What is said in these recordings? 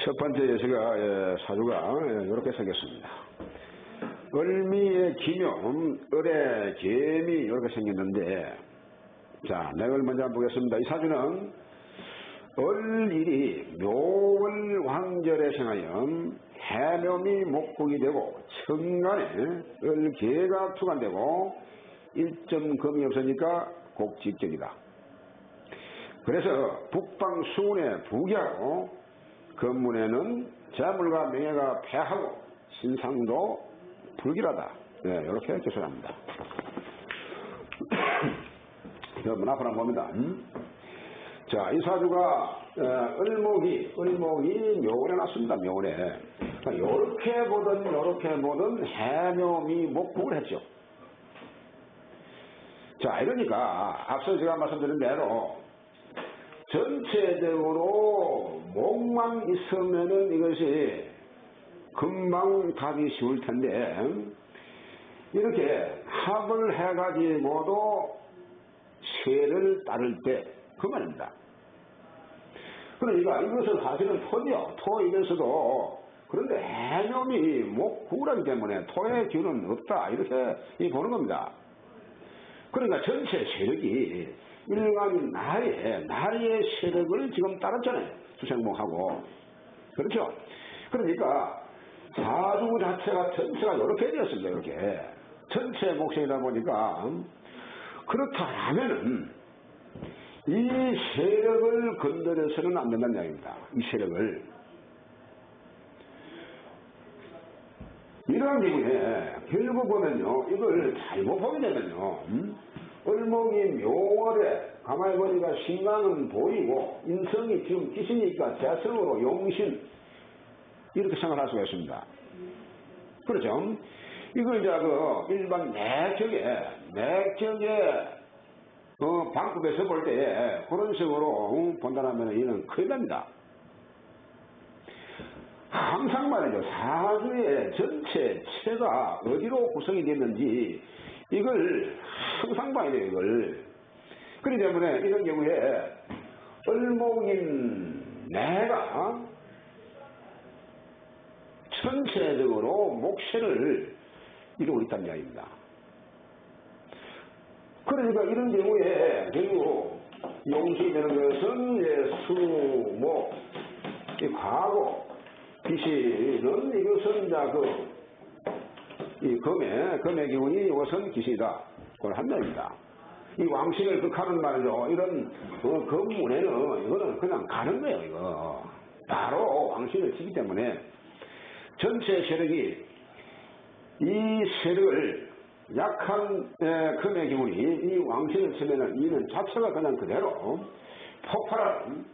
첫 번째 예시가 사주가 이렇게 생겼습니다. 을미의 기묘, 을의 개미 이렇게 생겼는데, 자, 내용을 먼저 한번 보겠습니다. 이 사주는 을일이 묘월 황절에 생하여 해묘미 목국이 되고 천간에 을개가 투관되고 일점금이 없으니까 곡직격이다. 그래서 북방 수운에 부기하고 건문에는 재물과 명예가 패하고 신상도 불길하다. 이렇게 기술합니다. 여러분 앞으로 한번 봅니다. 자, 이 사주가 을목이 묘월에 났습니다. 묘월에. 요렇게 보든 해묘미 목국을 했죠. 자, 이러니까 앞서 제가 말씀드린 대로 전체적으로 목만 있으면은 이것이 금방 답이 쉬울 텐데, 이렇게 합을 해가지고도 쇠를 따를 때 그 말입니다. 그러니까 이것은 사실은 토죠. 토이면서도 그런데 해묘미 목구라기 때문에 토의 기운은 없다. 이렇게 보는 겁니다. 그러니까 전체 세력이 일간인 나리의 세력을 지금 따랐잖아요. 수생목하고. 그렇죠? 그러니까 사주 자체가 전체가 이렇게 되었습니다. 이렇게. 전체 목생이다 보니까 그렇다면은 이 세력을 건드려서는 안 된다는 이야기입니다. 이 세력을. 이러한 경우에 결국 보면요, 이걸 잘못 보게 되면요, 을목이 묘월에 가만히 보니까 신강은 보이고 인성이 지금 기시니까 재성으로 용신 이렇게 생각할 수가 있습니다. 그렇죠? 이걸 이제 일반 내격에 방법에서 볼 때 그런 식으로 본다면 이는 큰일 납니다. 항상 말이죠. 사주의 전체 체가 어디로 구성이 됐는지 이걸 항상 봐야 돼요. 이걸. 그렇기 때문에 이런 경우에 을목인 내가 전체적으로 목세를 이루고 있다는 이야기입니다. 그러니까 이런 경우에 결국 용신이 되는 것은 수, 목, 이 과거, 기신은 이것은 이 금의 기운이 이것은 기신이다. 그걸 한다입니다. 이 왕신을 극하는 말이죠. 이런 건문에는 이거는 그냥 가는 거예요. 이거 바로 왕신을 치기 때문에 전체 세력이 이 세력을 약한 금의 기운이 이 왕신을 치면은 이는 자체가 그냥 그대로 폭발하는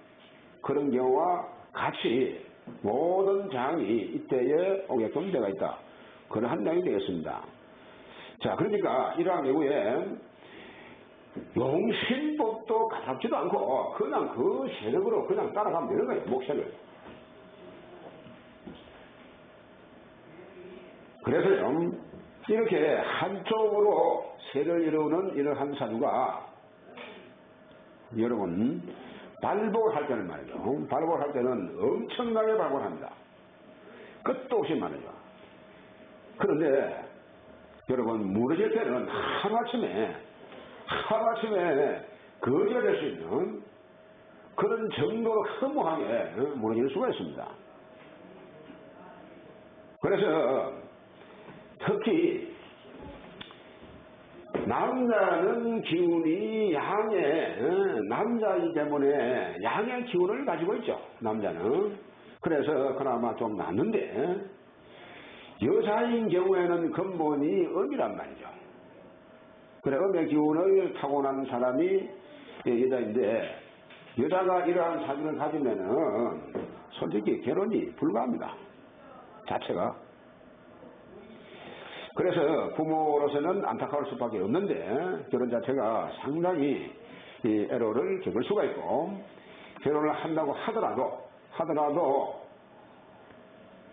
그런 경우와 같이 모든 장이 이때에 오게끔 되어 있다. 그런 한장이 되겠습니다. 자, 그러니까 이러한 경우에 용신법도 가깝지도 않고 그냥 그 세력으로 그냥 따라가면 되는 거예요. 목세를. 그래서요, 이렇게 한쪽으로 세를 이루는 이러한 사주가 여러분 발복을 할 때는 말이죠. 발복을 할 때는 엄청나게 발복을 합니다. 끝도 없이 말이죠. 그런데 여러분 무너질 때는 하루아침에 거절될 수 있는 그런 정도로 허무하게 무너질 수가 있습니다. 그래서 특히 남자는 기운이 남자이기 때문에 양의 기운을 가지고 있죠. 남자는. 그래서 그나마 좀 낫는데 여자인 경우에는 근본이 음이란 말이죠. 그래, 음의 기운을 타고난 사람이 여자인데 여자가 이러한 사주를 가지면은 솔직히 결혼이 불가합니다. 자체가. 그래서 부모로서는 안타까울 수밖에 없는데 결혼 자체가 상당히 애로를 겪을 수가 있고, 결혼을 한다고 하더라도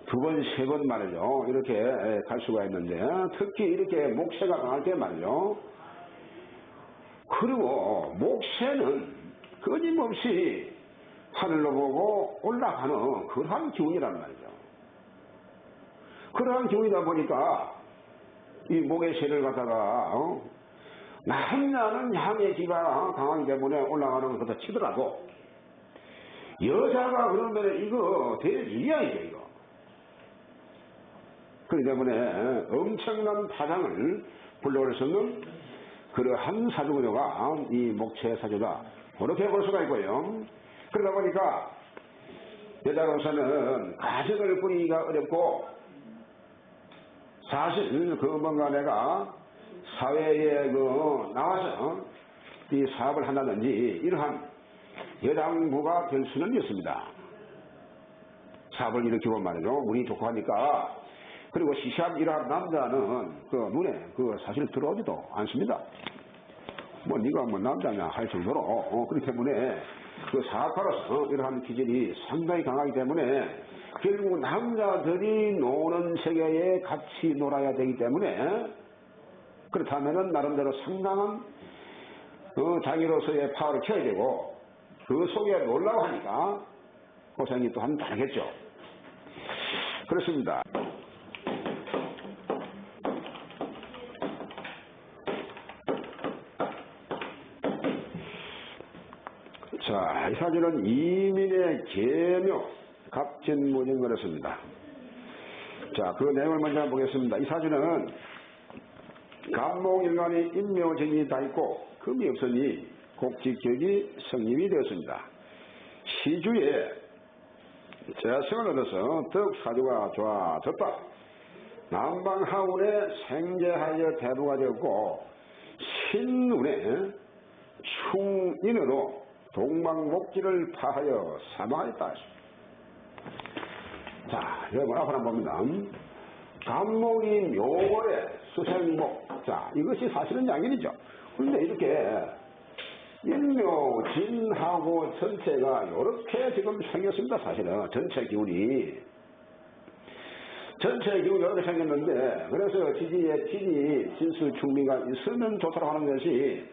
두 번, 세 번 말이죠. 이렇게 갈 수가 있는데, 특히 이렇게 목세가 강할 때 말이죠. 그리고 목세는 끊임없이 하늘로 보고 올라가는 그러한 기운이란 말이죠. 그러한 기운이다 보니까 이 목의 세를 갖다가 남자는 향의 기가 강하기 때문에 올라가는 것부터 치더라도 여자가 그러면 이거 될 일이야 이거. 그렇기 때문에 엄청난 파장을 불러올 수 있는 그러한 사주구조가 이 목체 사주다. 그렇게 볼 수가 있고요. 그러다 보니까 여자로서는 가정을 꾸리기가 어렵고 사실 그 뭔가 내가 사회에 나와서 이 사업을 한다든지 이러한 여당부가 될 수는 있습니다. 사업을 일으키고 말이죠. 운이 좋고 하니까. 그리고 시시한 일한 남자는 그 눈에 사실 들어오지도 않습니다. 뭐 네가 뭐 남자냐 할 정도로 그렇기 때문에 그 사업가로서 이러한 기질이 상당히 강하기 때문에 결국 남자들이 노는 세계에 같이 놀아야 되기 때문에 그렇다면은 나름대로 상당한 자기로서의 파워를 켜야 되고 그 속에 놀라고 하니까 고생이 또한 다르겠죠. 그렇습니다. 자, 이 사주는 이민의 계묘 갑진무진 그렇습니다. 자, 그 내용을 먼저 보겠습니다. 이 사주는 갑목일간이 인묘정이 다 있고 금이 없으니 곡직격이 성립이 되었습니다. 시주에 재성을 얻어서 더욱 사주가 좋아졌다. 남방하운에 생재하여 대부가 되었고 신운에 충인으로 동방목지를 파하여 사망하였다. 자, 여러분 앞으로 한번 봅니다. 갑목이 묘월에 수생목. 자, 이것이 사실은 양일이죠. 그런데 이렇게 인묘진하고 전체가 이렇게 지금 생겼습니다. 사실은 전체 기운이 이렇게 생겼는데 그래서 지지에 진이 진술충미가 있으면 좋다고 하는 것이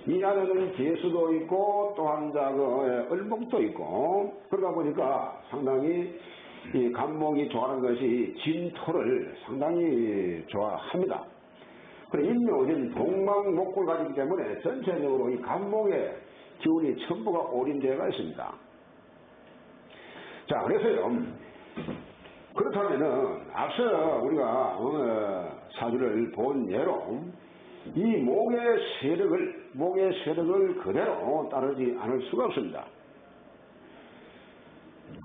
이 안에는 재수도 있고 또 한 을목도 있고 그러다 보니까 상당히 이 갑목이 좋아하는 것이 진토를 상당히 좋아합니다. 그리고 인묘진 동방목골 가지기 때문에 전체적으로 이 갑목의 기운이 전부가 올인되어 있습니다. 자, 그래서요. 그렇다면은 앞서 우리가 사주를 본 예로 이 목의 세력을 그대로 따르지 않을 수가 없습니다.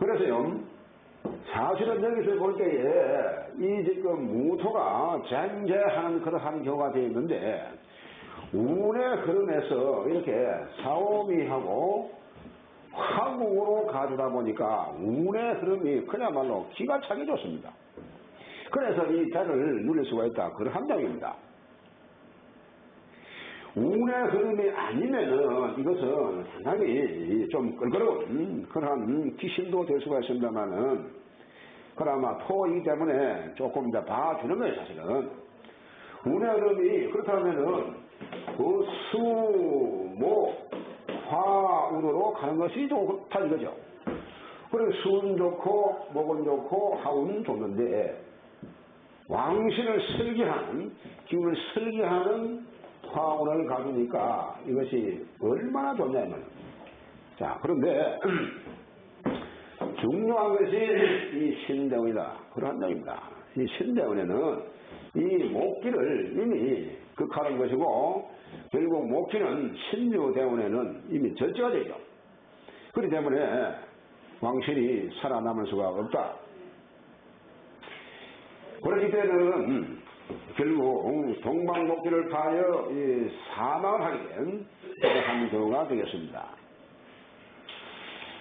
그래서요, 사실은 여기서 볼 때에 이 지금 무토가 쟁제하는 그러한 경우가 되어 있는데 운의 흐름에서 이렇게 사오미하고 화국으로 가주다 보니까 운의 흐름이 그야말로 기가 차기 좋습니다. 그래서 이 대를 누릴 수가 있다. 그런 장입니다. 운의 흐름이 아니면은 이것은 상당히 좀 끌거러운 그런 귀신도 될 수가 있습니다만은 그나마 토이기 때문에 조금 더 봐주는 거예요. 사실은 운의 흐름이 그렇다면은 그 수, 목, 화운으로 가는 것이 좋다 이거죠. 그리고 수는 좋고 목은 좋고 화운은 좋는데 왕신을 설계하는 기운을 설계하는 화운을 가지니까 이것이 얼마나 좋냐면 자 그런데 중요한 것이 이 신대운이다. 그런 장입니다. 이 신대운에는 이 목기를 이미 극하는 것이고 결국 목기는 신유대운에는 이미 절제가 되죠. 그렇기 때문에 왕신이 살아남을 수가 없다. 그렇기 때는 결국 동방목기를 파하여 사망을 하게 된 그러한 경우가 되겠습니다.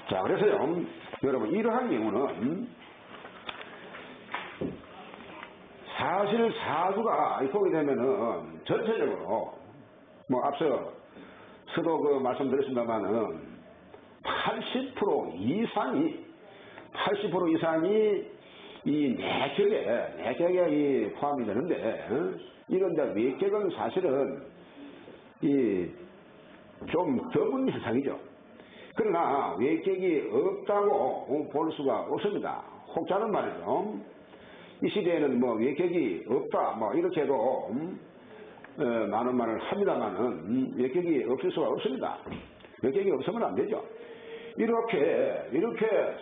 자, 그래서요, 여러분, 이러한 경우는 사실 사주가 보게 되면은 전체적으로 뭐 앞서서도 말씀드렸습니다만은 80% 이상이 이 내격에 포함이 되는데 이런데 외격은 사실은 좀 드문 현상이죠. 그러나 외격이 없다고 볼 수가 없습니다. 혹자는 말이죠. 이 시대에는 뭐 외격이 없다 뭐 이렇게 해도 많은 말을 합니다만은 외격이 없을 수가 없습니다. 외격이 없으면 안 되죠. 이렇게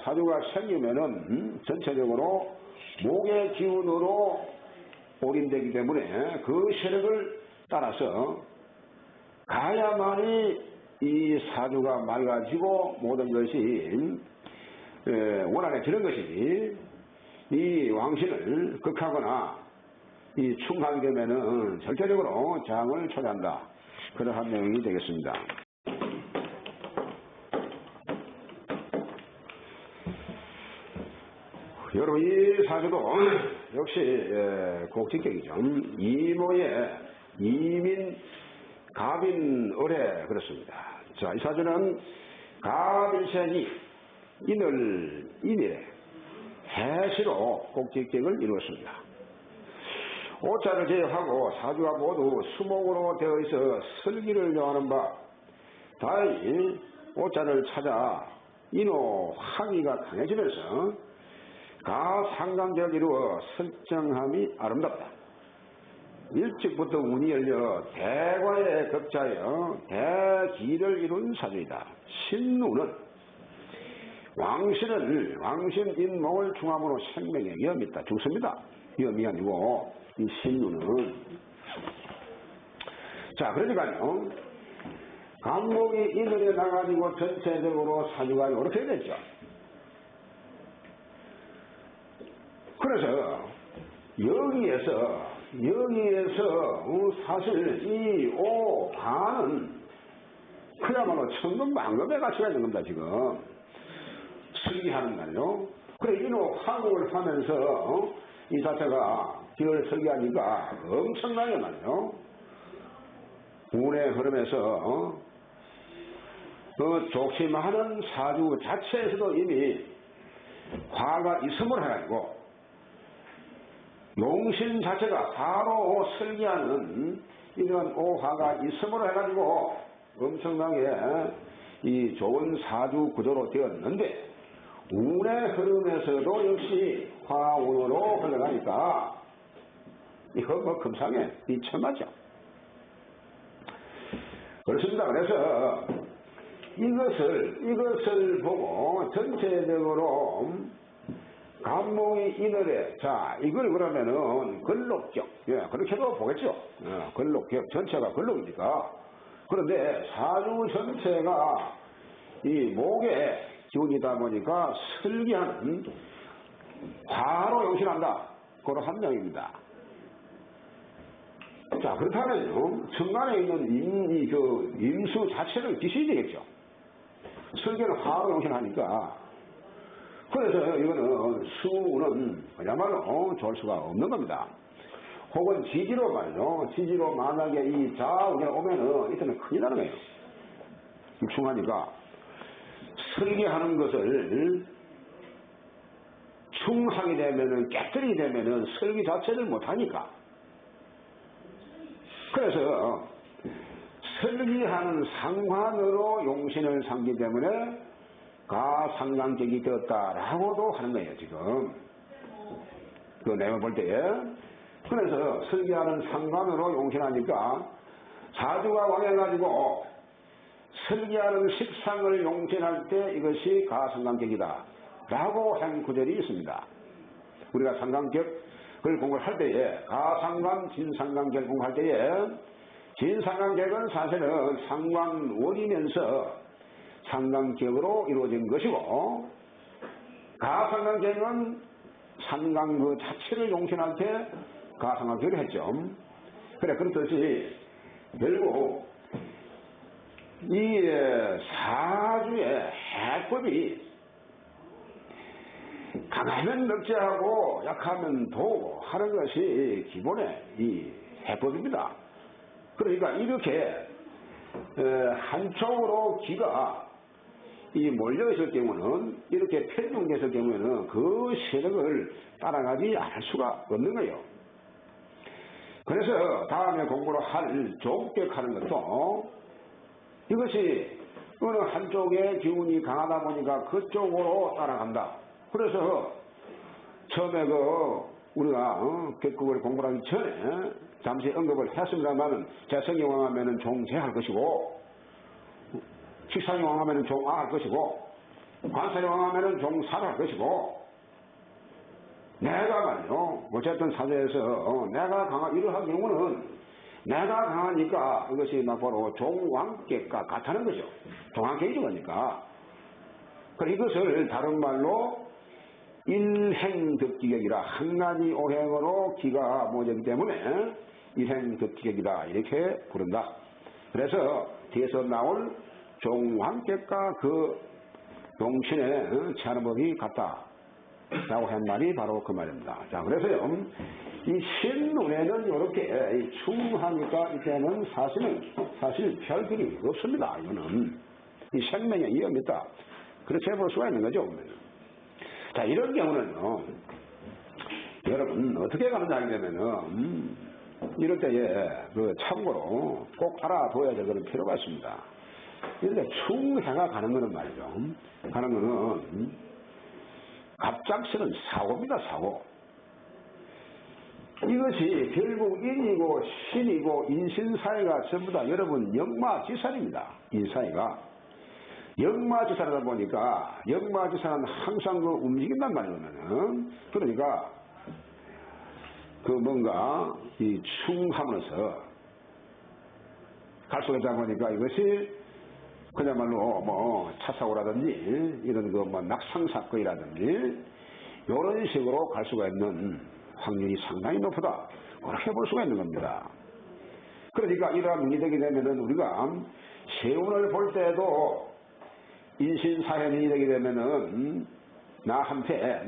사주가 생기면은 전체적으로 목의 기운으로 올인되기 때문에 그 세력을 따라서 가야만이 이 사주가 맑아지고 모든 것이 원활해지는 것이지, 이 왕신을 극하거나 이 충하게 되면은 절대적으로 장을 초래한다. 그러한 내용이 되겠습니다. 여러분, 이 사주도 역시 곡직격이죠. 이모의 이민 갑인을에 그렇습니다. 자, 이 사주는 갑일생이 인을 인일에 해시로 곡직격을 이루었습니다. 오자를 제외하고 사주가 모두 수목으로 되어 있어 설기를 요하는 바, 다행히 오자를 찾아 인호 항의가 강해지면서 가상관계를 이루어 설정함이 아름답다. 일찍부터 운이 열려 대과에 급자하여 대기를 이룬 사주이다. 신운은 왕신 인목을 중함으로 생명에 위험이 있다. 죽습니다. 위험이 아니고 이 신운은. 자, 그러니까요, 간목이 인을에 나가지고 전체적으로 사주가 이렇게 됐죠. 그래서 여기에서 사실 이 오간은 그야말로 천금만금의 가치가 있는 겁니다. 지금 설계하는 날요. 그래, 이노 항목을 하면서 이 자체가 기를 설계하니까 엄청나게 말이요. 운의 흐름에서 그 조심하는 사주 자체에서도 이미 화가 있음을 해가지고 용신 자체가 바로 설계하는 이런 오화가 있음으로 해가지고 엄청나게 이 좋은 사주 구조로 되었는데, 운의 흐름에서도 역시 화운으로 흘러가니까 이거 뭐 금상에 이천하죠. 그렇습니다. 그래서 이것을 보고 전체적으로 간목이 인을에, 자, 이걸 그러면은 걸록격, 예, 그렇게도 보겠죠. 예, 걸록격, 전체가 걸록이니까. 그런데 사주 전체가 이 목의 기운이다 보니까 설계하는 화로 용신한다. 그런 한 명입니다. 자, 그렇다면요, 천간에 있는 임수 자체를 기시해야 되겠죠. 설계는 화로 용신하니까. 그래서 이거는 수는 그야말로 좋을 수가 없는 겁니다. 혹은 지지로 말이죠. 지지로 만약에 이 자운이 오면은 이때는 큰일 나는 거예요. 중하니까 설계하는 것을 충하게 되면은, 깨뜨리게 되면은 설계 자체를 못하니까. 그래서 설계하는 상관으로 용신을 삼기 때문에 가상관격이 되었다라고도 하는 거예요, 지금. 그 내용을 볼 때에. 그래서 설계하는 상관으로 용신하니까 사주가 왕해가지고 설계하는 식상을 용신할 때 이것이 가상관격이다 라고 한 구절이 있습니다. 우리가 상관격을 공부를 할 때에 가상관, 진상관격을 공부할 때에 진상관격은 사실은 상관원이면서 상관격으로 이루어진 것이고, 가상관격은 상관 그 자체를 용신할 때 가상관격을 했죠. 그래, 그렇듯이 결국 이 사주의 해법이 강하면 넉제하고 약하면 도고 하는 것이 기본의 이 해법입니다. 그러니까 이렇게 한쪽으로 기가 이 몰려있을 경우는, 이렇게 편중됐을 경우에는 그 세력을 따라가지 않을 수가 없는 거예요. 그래서 다음에 공부를 할 종격하는 것도 이것이 어느 한쪽의 기운이 강하다 보니까 그쪽으로 따라간다. 그래서 처음에 우리가 격국을 공부하기 전에 잠시 언급을 했습니다만 재성이 왕하면은 종재할 것이고 식상이 왕하면은 종아할 것이고 관살이 왕하면은 종사할 것이고 내가 말이요 어쨌든 사주에서 내가 이러한 경우는 내가 강하니까 이것이 막 바로 종왕격과 같다는 거죠. 종왕격이죠 그러니까. 이것을 다른 말로 일행득기격이라 한 가지 오행으로 기가 모자기 때문에 일행득기격이다 이렇게 부른다. 그래서 뒤에서 나올 종왕격과 그 용신의 취하는 법이 같다 라고 한 말이 바로 그 말입니다. 자, 그래서요 이 신눈에는 이렇게 충하니까 이때는 사실 별들이 없습니다. 이거는 이 생명의 이해입니다. 그렇게 볼 수가 있는 거죠. 자, 이런 경우는요 여러분 어떻게 가느냐 하게 되면은 이럴 때에 참고로 꼭 알아둬야 될 그런 필요가 있습니다. 이런데 충해가 가는 거는 말이죠. 가는 거는 갑작스런 사고입니다. 사고. 이것이 결국 인이고 신이고 인신사회가 전부 다 여러분 역마지살입니다. 인사회가. 역마지살하다 보니까 역마지살은 항상 움직인단 말이거든요. 그러니까 뭔가 이 충하면서 갈 수가 있다 보니까 이것이 그야말로 차사고라든지 이런 낙상사건이라든지 이런 식으로 갈 수가 있는 확률이 상당히 높다. 그렇게 볼 수가 있는 겁니다. 그러니까 이러한 운이 되게 되면은 우리가 세운을 볼 때도 인신사현이 되게 되면은 나한테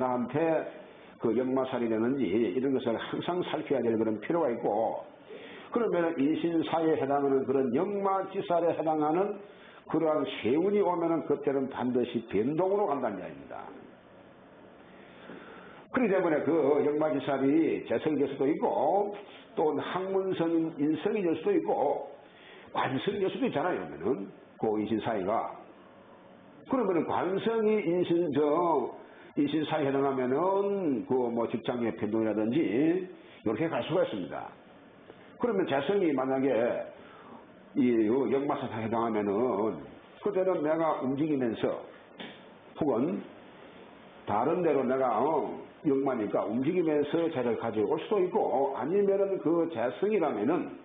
역마살이 되는지 이런 것을 항상 살펴야 될 그런 필요가 있고 그러면은 인신사에 해당하는 그런 역마지살에 해당하는 그러한 세운이 오면은 그때는 반드시 변동으로 간다는 이야기입니다. 그렇기 때문에 역마지살이 재성이 될 수도 있고 또 학문성 인성이 될 수도 있고 관성이 될 수도 있잖아요. 그러면은 인신사회가 그러면은 관성이 인신사회에 해당하면은 직장의 변동이라든지 이렇게 갈 수가 있습니다. 그러면 재성이 만약에 이 역마사에 해당하면은 그때는 내가 움직이면서 혹은 다른 데로 내가 역마니까 움직이면서 재를 가지고 올 수도 있고 아니면은 재성이라면은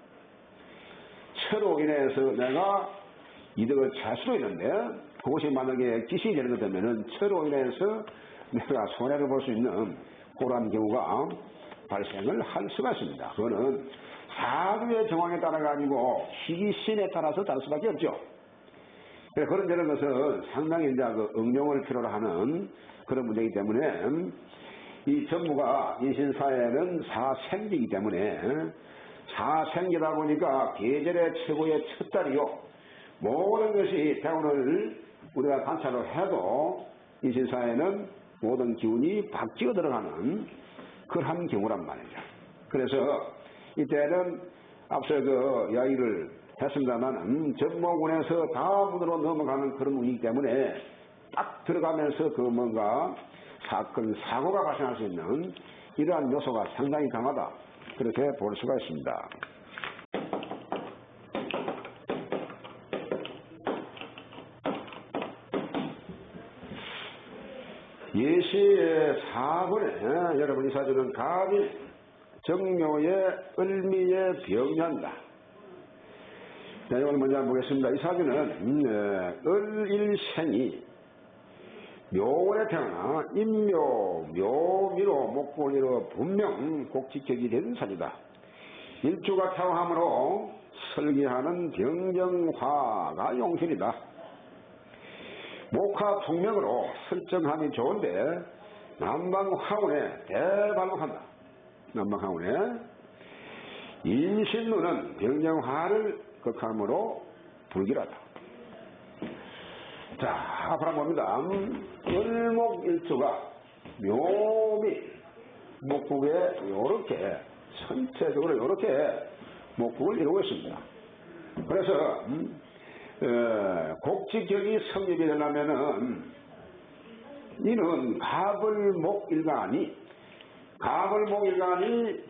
처로 인해서 내가 이득을 찰 수도 있는데 그것이 만약에 기신이 되는 것 되면은 처로 인해서 내가 손해를 볼 수 있는 그러한 경우가 발생을 할 수가 있습니다. 그거는 사주의 정황에 따라가 아니고 시기신에 따라서 다를 수밖에 없죠. 그런 것은 상당히 응용을 필요로 하는 그런 문제이기 때문에 이 전부가 인신사에는 사생기이기 때문에 사생기다 보니까 계절의 최고의 첫 달이요. 모든 것이 대운을 우리가 관찰을 해도 인신사에는 모든 기운이 바뀌어 들어가는 그러한 경우란 말이죠. 그래서 이때는 앞서 이야기를 했습니다만 전모군에서 다음으로 넘어가는 그런 운이기 때문에 딱 들어가면서 뭔가 사건, 사고가 발생할 수 있는 이러한 요소가 상당히 강하다. 그렇게 볼 수가 있습니다. 예시의 4번에 여러분 이 사주는 갑이 정묘의 을미의 병년다. 자, 이걸 먼저 한번 보겠습니다. 이 사주는 을일생이 묘월에 태어나 인묘, 묘미로 목골리로 분명 곡직격이 된 사주다. 일주가 태어함으로 설계하는 병정화가 용신이다. 목화 통명으로 설정함이 좋은데 남방화운에 대발록한다. 남방화운에 인신루는 병정화를 극함으로 불길하다. 자, 앞으로 한번 봅니다. 을목일주가 묘미 목국에 이렇게 전체적으로 이렇게 목국을 이루고 있습니다. 그래서 곡직격이 성립이 되려면은 이는 가불목일간이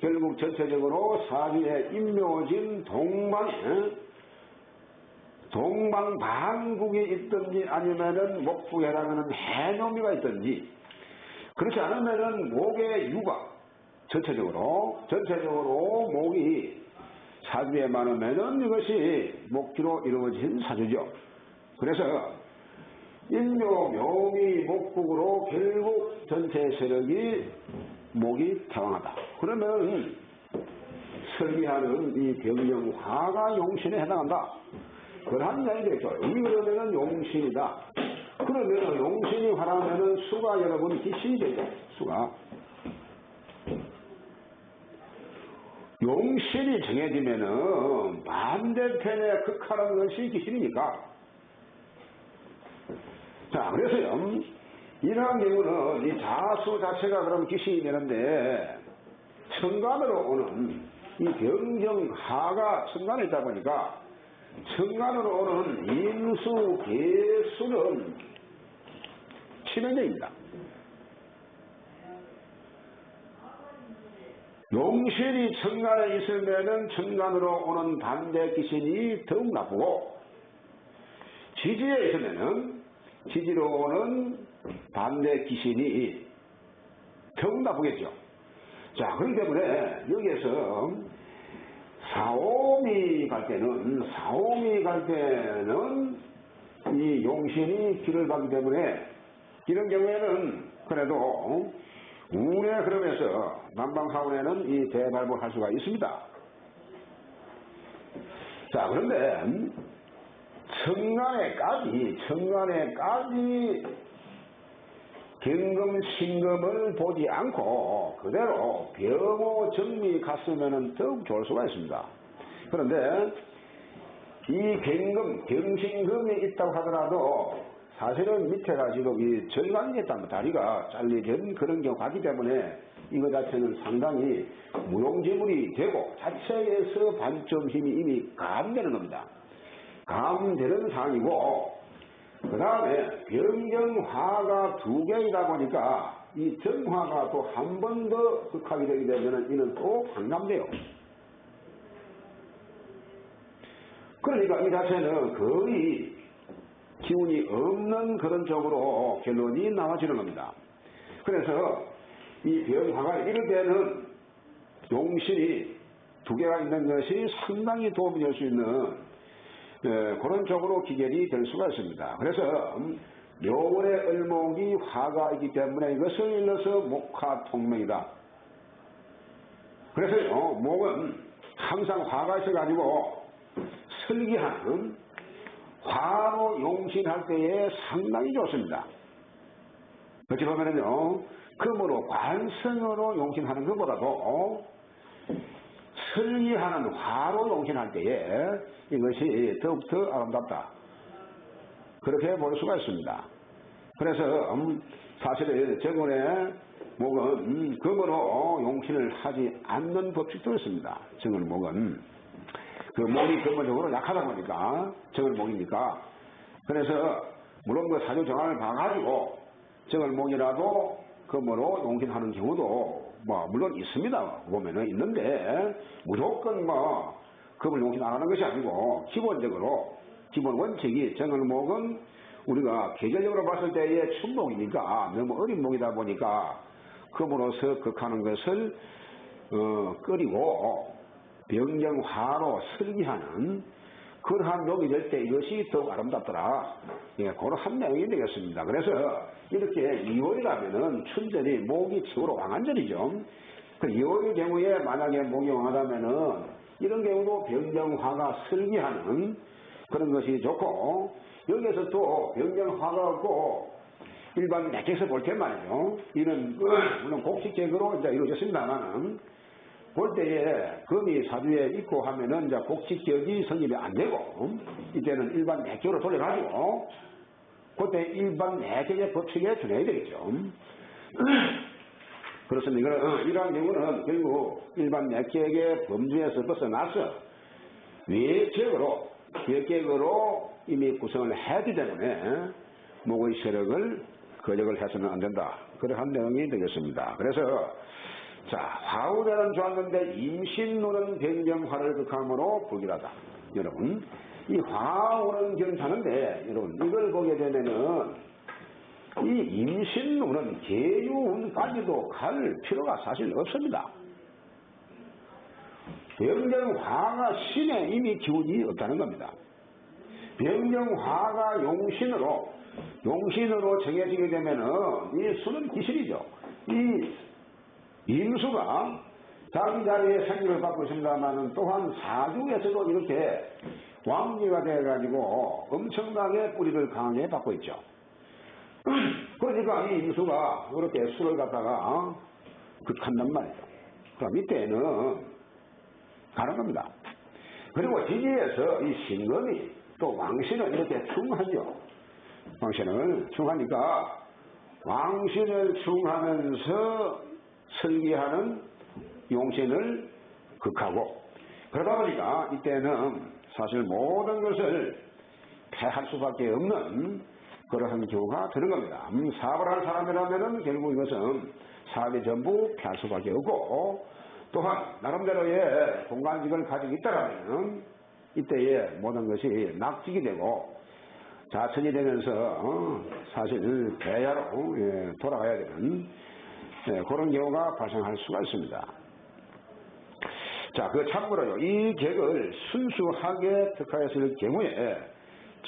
결국 전체적으로 사주에 임묘진 동방반국이 있든지 아니면은 목국에 해당하는 해묘미가 있든지 그렇지 않으면은 목의 유가 전체적으로 목이 사주에 많으면은 이것이 목기로 이루어진 사주죠. 그래서 인묘, 묘미, 목국으로 결국 전체 세력이 목이 태왕하다. 그러면 설계하는 이 병정화가 용신에 해당한다. 그러한 이야기 되겠죠. 여기 그러면은 용신이다. 그러면 용신이 화라면은 수가 여러분 기신이 되죠. 수가. 용신이 정해지면은 반대편에 극하는 것이 기신이니까. 자, 그래서요, 이러한 경우는 이 자수 자체가 그럼 기신이 되는데, 천간으로 오는 이 병정하가 천간에 있다 보니까, 천간으로 오는 인수, 개수는 치명적입니다. 용신이 천간에 있으면은 천간으로 오는 반대 기신이 더욱 나쁘고, 지지에 있으면은 지지로 오는 반대 기신이 더욱 나쁘겠죠. 자, 그렇기 때문에 여기에서 사오미 갈 때는 이 용신이 길을 가기 때문에 이런 경우에는 그래도 운에 흐름에서 남방사원에는 이 대발복할 수가 있습니다. 자, 그런데 천간에까지 경금, 신금을 보지 않고 그대로 병호 정미 갔으면 더욱 좋을 수가 있습니다. 그런데 이 경금, 경신금이 있다고 하더라도 사실은 밑에가 지금 이 절간이 있다면 다리가 잘리는 그런 경우가 있기 때문에 이거 자체는 상당히 무용지물이 되고 자체에서 반점 힘이 이미 감되는 겁니다. 감되는 상황이고 그 다음에 병정화가 두 개이다 보니까 이 정화가 또 한 번 더 흑하게 되게 되면 이는 또 반감돼요. 그러니까 이 자체는 거의 기운이 없는 그런 쪽으로 결론이 나와지는 겁니다. 그래서 이 병화가 이럴 때는 용신이 두 개가 있는 것이 상당히 도움이 될 수 있는 그런 쪽으로 기결이 될 수가 있습니다. 그래서 묘월의 을목이 화가 있기 때문에 이것을 일러서 목화통명이다. 그래서 목은 항상 화가 있어가지고 설기하는 화로 용신할 때에 상당히 좋습니다. 어찌 보면은요, 금으로 관성으로 용신하는 것보다도 설기하는 화로 용신할 때에 이것이 더욱더 아름답다. 그렇게 볼 수가 있습니다. 그래서 사실은 정원의 목은 금으로 용신을 하지 않는 법칙도 있습니다. 정원 목은 그 목이 근본적으로 약하다 보니까 정월 목이니까 그래서 물론 그 사주 정황을 봐가지고 정월 목이라도 금으로 용신하는 경우도 뭐 물론 있습니다. 보면은 있는데 무조건 뭐 금을 용신 안 하는 것이 아니고 기본 원칙이 정월목은 우리가 계절적으로 봤을 때의 춘목이니까 너무 어린 목이다 보니까 금으로서 극하는 것을 끓이고 병정화로 설기하는 그러한 목이 될 때 이것이 더욱 아름답더라. 예, 그런 한 내용이 되겠습니다. 그래서 이렇게 2월이라면은 춘절이 목이 최고로 왕한절이죠. 그 2월 경우에 만약에 목이 왕하다면은 이런 경우도 병정화가 설기하는 그런 것이 좋고 여기에서 또 병정화가 없고 일반 맥에서 볼 때 말이죠. 이는 물론 곡식적으로 이제 이루어졌습니다만은 볼 때에 금이 사주에 있고 하면은 이제 곡식격이 성립이 안 되고 이때는 일반 맥격으로 돌려가지고 그때 일반 맥격의 법칙에 준해야 되겠죠. 그렇습니다. 이러한 경우는 결국 일반 맥격의 범주에서 벗어나서 외적으로 역객으로 이미 구성을 했기 때문에 목의 세력을 거역을 해서는 안 된다. 그러한 내용이 되겠습니다. 그래서 자, 화우대는 좋았는데 임신론은 변경화를 극함으로 불길하다. 여러분, 이 화우는 괜찮은데 여러분 이걸 보게 되면은 이 임신론은 계유운까지도 갈 필요가 사실 없습니다. 변경화가 신에 이미 기운이 없다는 겁니다. 변경화가 용신으로 정해지게 되면은 이 수는 기실이죠. 이 임수가 자기 자리에 생기를 받고 있습니다만은 또한 사주에서도 이렇게 왕기가 되어가지고 엄청나게 뿌리를 강하게 받고 있죠. 그러니까 이 임수가 그렇게 수를 갖다가 극한단 말이죠. 그럼 이때는 가는 겁니다. 그리고 지지에서 이 신금이 또 왕신을 이렇게 충하죠. 왕신을 충하니까 왕신을 충하면서 설계하는 용신을 극하고 그러다 보니까 이때는 사실 모든 것을 패할 수밖에 없는 그러한 경우가 되는 겁니다. 사업을 할 사람이라면 결국 이것은 사업이 전부 패할 수밖에 없고 또한 나름대로의 공간직을 가지고 있다면 이때에 모든 것이 낙직이 되고 자천이 되면서 사실 배야로 돌아가야 되는 그런 경우가 발생할 수가 있습니다. 자, 그 참고로요, 이 객을 순수하게 특화했을 경우에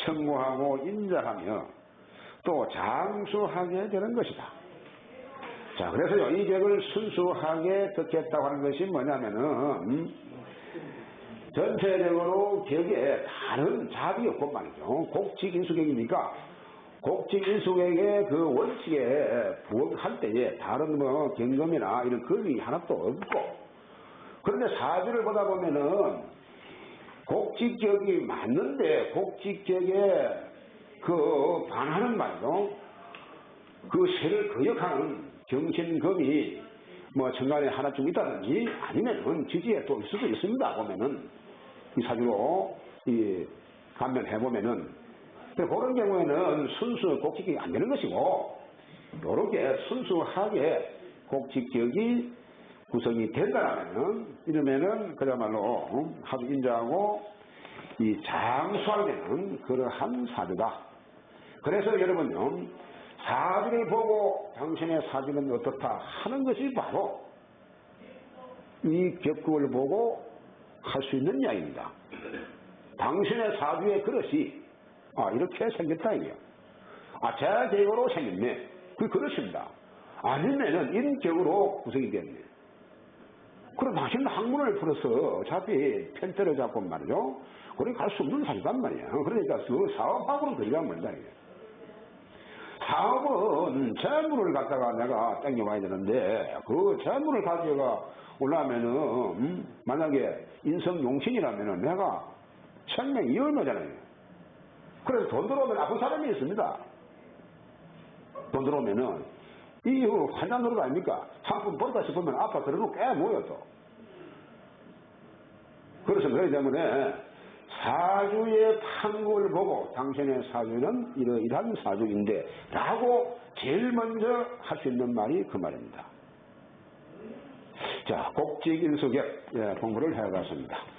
청구하고 인자하며 또 장수하게 되는 것이다. 자, 그래서요, 이 객을 순수하게 특했다고 하는 것이 뭐냐면은 전체적으로 객에 다른 잡이 없고 말이죠. 곡직인수객이니까 곡직인수객의 그 원칙에 부응할 때에 다른 뭐 경금이나 이런 금이 하나도 없고 그런데 사주를 보다 보면은 곡직격이 맞는데 곡직격에 그 반하는 말이죠. 그 세를 거역하는 정신금이 뭐 천간에 하나쯤 있다든지 아니면은 지지에 또 있을 수 있습니다. 보면은 이 사주로 이 감면해보면은 그런 경우에는 순수 곡직격이 안 되는 것이고 이렇게 순수하게 곡직격이 구성이 된다면 이러면은 그야말로 아주 인자하고 이 장수하게 되는 그러한 사주다. 그래서 여러분요 사주를 보고 당신의 사주는 어떻다 하는 것이 바로 이 격국을 보고 할 수 있는 이야기입니다. 당신의 사주의 그릇이 이렇게 생겼다 이게요. 제 계획으로 생겼네. 그 그릇입니다. 아니면은 인격으로 구성이 됐네. 그럼 당신은 학문을 풀어서 어차피 편태를 잡고 말이죠. 거기 갈 수 없는 사주단 말이야. 그러니까 그 사업하고는 거리가 멀다 이게. 사업은 재물을 갖다가 내가 땡겨와야 되는데 그 재물을 가져가 올라오면은 만약에 인성용신이라면은 내가 생명이 얼마잖아요. 그래서 돈 들어오면 아픈 사람이 있습니다. 돈 들어오면은 이 환장 노릇 아닙니까? 상품 벌다 싶으면 아파 그러고 꽤 모여 또. 그래서 그렇기 때문에 사주의 판국을 보고 당신의 사주는 이러이러한 사주인데 라고 제일 먼저 할 수 있는 말이 그 말입니다. 자, 곡직인수격 공부를 해봤습니다.